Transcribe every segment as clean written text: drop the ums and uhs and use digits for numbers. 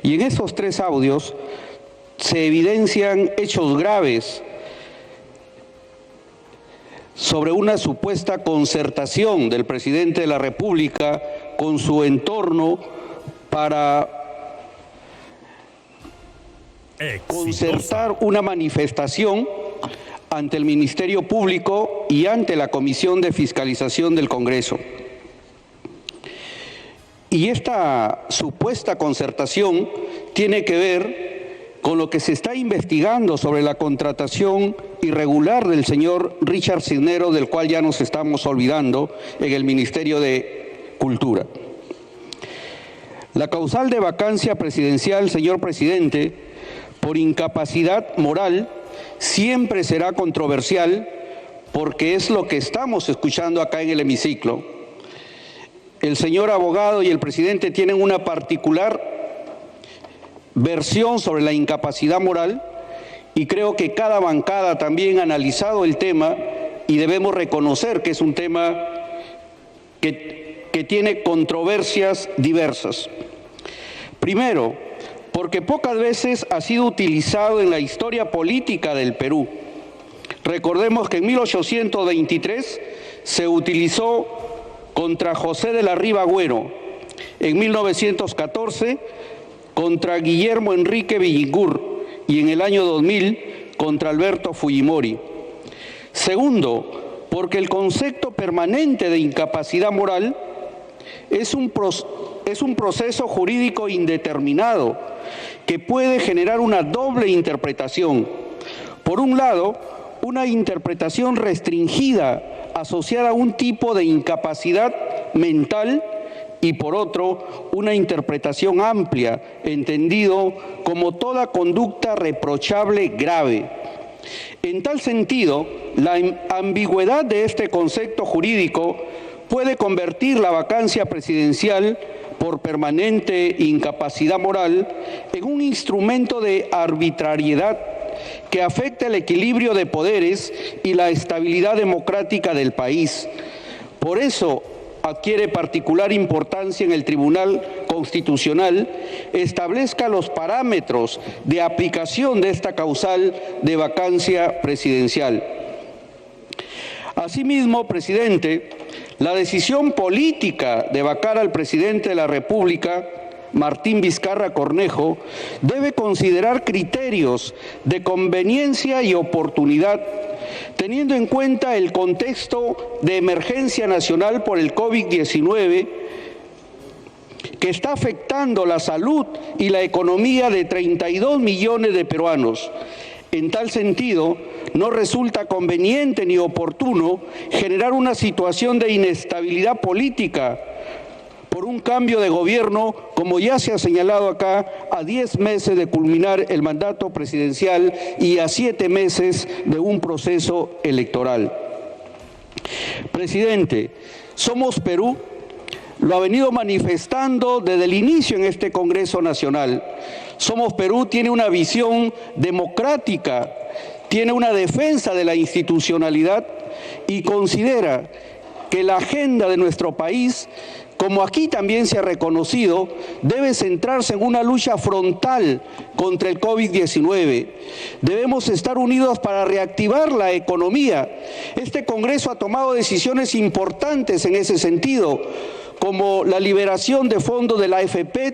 Y en esos 3 audios se evidencian hechos graves sobre una supuesta concertación del presidente de la República con su entorno para concertar una manifestación ante el Ministerio Público y ante la Comisión de Fiscalización del Congreso. Y esta supuesta concertación tiene que ver con lo que se está investigando sobre la contratación irregular del señor Richard Cisneros, del cual ya nos estamos olvidando, en el Ministerio de Cultura. La causal de vacancia presidencial, señor presidente, por incapacidad moral, siempre será controversial porque es lo que estamos escuchando acá en el hemiciclo. El señor abogado y el presidente tienen una particular versión sobre la incapacidad moral y creo que cada bancada también ha analizado el tema y debemos reconocer que es un tema que tiene controversias diversas. Primero, porque pocas veces ha sido utilizado en la historia política del Perú. Recordemos que en 1823 se utilizó contra José de la Riva Agüero, en 1914 contra Guillermo Enrique Billingur y en el año 2000 contra Alberto Fujimori. Segundo, porque el concepto permanente de incapacidad moral es un proceso jurídico indeterminado que puede generar una doble interpretación. Por un lado, una interpretación restringida asociada a un tipo de incapacidad mental y por otro, una interpretación amplia, entendido como toda conducta reprochable grave. En tal sentido, la ambigüedad de este concepto jurídico puede convertir la vacancia presidencial por permanente incapacidad moral en un instrumento de arbitrariedad que afecta el equilibrio de poderes y la estabilidad democrática del país. Por eso, adquiere particular importancia en el Tribunal Constitucional establezca los parámetros de aplicación de esta causal de vacancia presidencial. Asimismo, presidente, la decisión política de vacar al presidente de la República, Martín Vizcarra Cornejo, debe considerar criterios de conveniencia y oportunidad, teniendo en cuenta el contexto de emergencia nacional por el COVID-19 que está afectando la salud y la economía de 32 millones de peruanos. En tal sentido, no resulta conveniente ni oportuno generar una situación de inestabilidad política por un cambio de gobierno, como ya se ha señalado acá, a 10 meses de culminar el mandato presidencial y a 7 meses de un proceso electoral. Presidente, Somos Perú lo ha venido manifestando desde el inicio en este Congreso Nacional. Somos Perú tiene una visión democrática, tiene una defensa de la institucionalidad y considera que la agenda de nuestro país, como aquí también se ha reconocido, debe centrarse en una lucha frontal contra el COVID-19. Debemos estar unidos para reactivar la economía. Este Congreso ha tomado decisiones importantes en ese sentido, como la liberación de fondos de la AFP,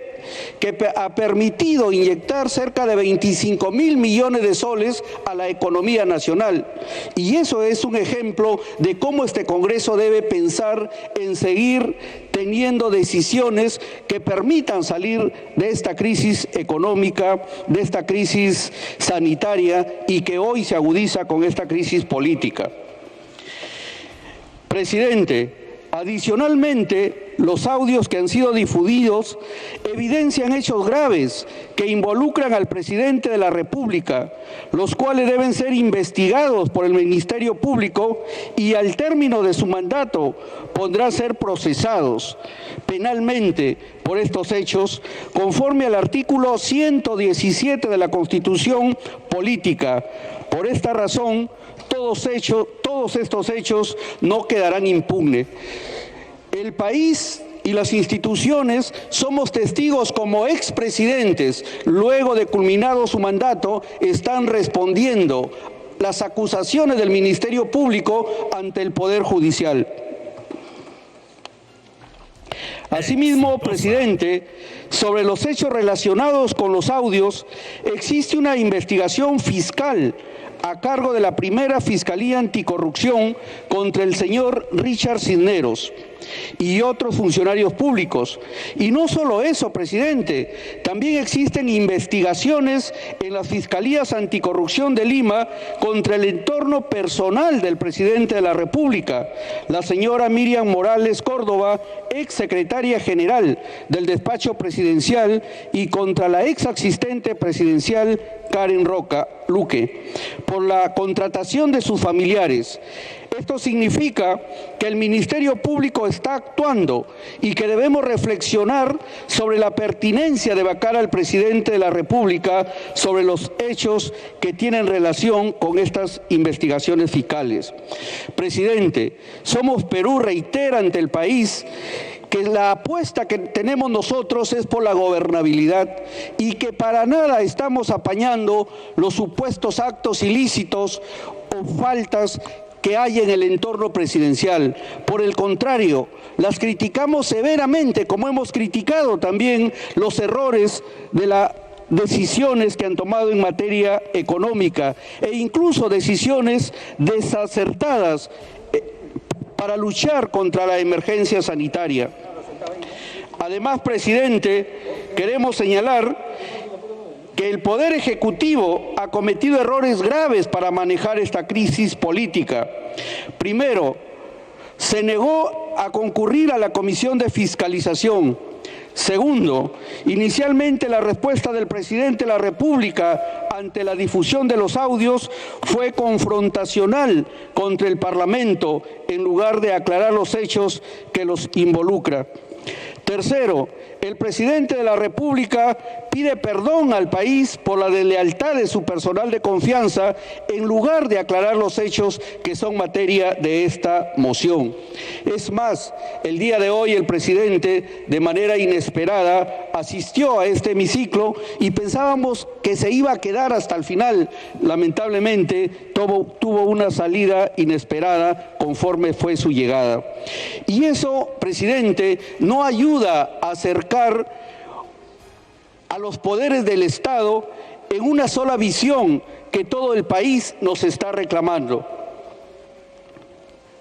que ha permitido inyectar cerca de 25.000 millones de soles a la economía nacional. Y eso es un ejemplo de cómo este Congreso debe pensar en seguir teniendo decisiones que permitan salir de esta crisis económica, de esta crisis sanitaria y que hoy se agudiza con esta crisis política. Presidente, adicionalmente, los audios que han sido difundidos evidencian hechos graves que involucran al presidente de la República, los cuales deben ser investigados por el Ministerio Público y al término de su mandato podrán ser procesados penalmente por estos hechos, conforme al artículo 117 de la Constitución Política. Por esta razón, todos estos hechos no quedarán impunes. El país y las instituciones somos testigos como expresidentes, luego de culminado su mandato, están respondiendo las acusaciones del Ministerio Público ante el Poder Judicial. Asimismo, presidente, sobre los hechos relacionados con los audios, existe una investigación fiscal a cargo de la primera Fiscalía Anticorrupción contra el señor Richard Cisneros y otros funcionarios públicos. Y no solo eso, presidente, también existen investigaciones en las Fiscalías Anticorrupción de Lima contra el entorno personal del presidente de la República, la señora Miriam Morales Córdoba, exsecretaria general del despacho presidencial, y contra la ex asistente presidencial Karen Roca Luque, por la contratación de sus familiares. Esto significa que el Ministerio Público está actuando y que debemos reflexionar sobre la pertinencia de vacar al presidente de la República sobre los hechos que tienen relación con estas investigaciones fiscales. Presidente, Somos Perú reitera ante el país que la apuesta que tenemos nosotros es por la gobernabilidad y que para nada estamos apañando los supuestos actos ilícitos o faltas que hay en el entorno presidencial. Por el contrario, las criticamos severamente, como hemos criticado también los errores de las decisiones que han tomado en materia económica e incluso decisiones desacertadas para luchar contra la emergencia sanitaria. Además, presidente, queremos señalar que el Poder Ejecutivo ha cometido errores graves para manejar esta crisis política. Primero, se negó a concurrir a la Comisión de Fiscalización. Segundo, inicialmente la respuesta del presidente de la República ante la difusión de los audios fue confrontacional contra el Parlamento en lugar de aclarar los hechos que los involucran. Tercero, el presidente de la República pide perdón al país por la deslealtad de su personal de confianza en lugar de aclarar los hechos que son materia de esta moción. Es más, el día de hoy el presidente, de manera inesperada, asistió a este hemiciclo y pensábamos que se iba a quedar hasta el final. Lamentablemente, tuvo una salida inesperada conforme fue su llegada. Y eso, presidente, no ayuda a acercar a los poderes del Estado en una sola visión que todo el país nos está reclamando.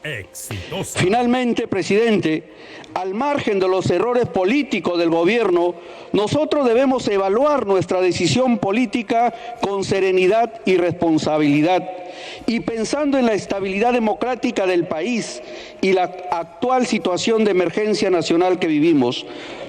Exitosa. Finalmente, presidente, al margen de los errores políticos del gobierno, nosotros debemos evaluar nuestra decisión política con serenidad y responsabilidad y pensando en la estabilidad democrática del país y la actual situación de emergencia nacional que vivimos,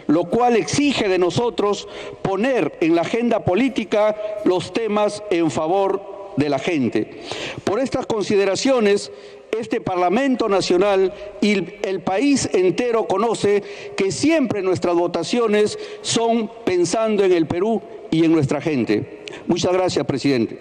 lo cual exige de nosotros poner en la agenda política los temas en favor de la gente. Por estas consideraciones, este Parlamento Nacional y el país entero conoce que siempre nuestras votaciones son pensando en el Perú y en nuestra gente. Muchas gracias, presidente.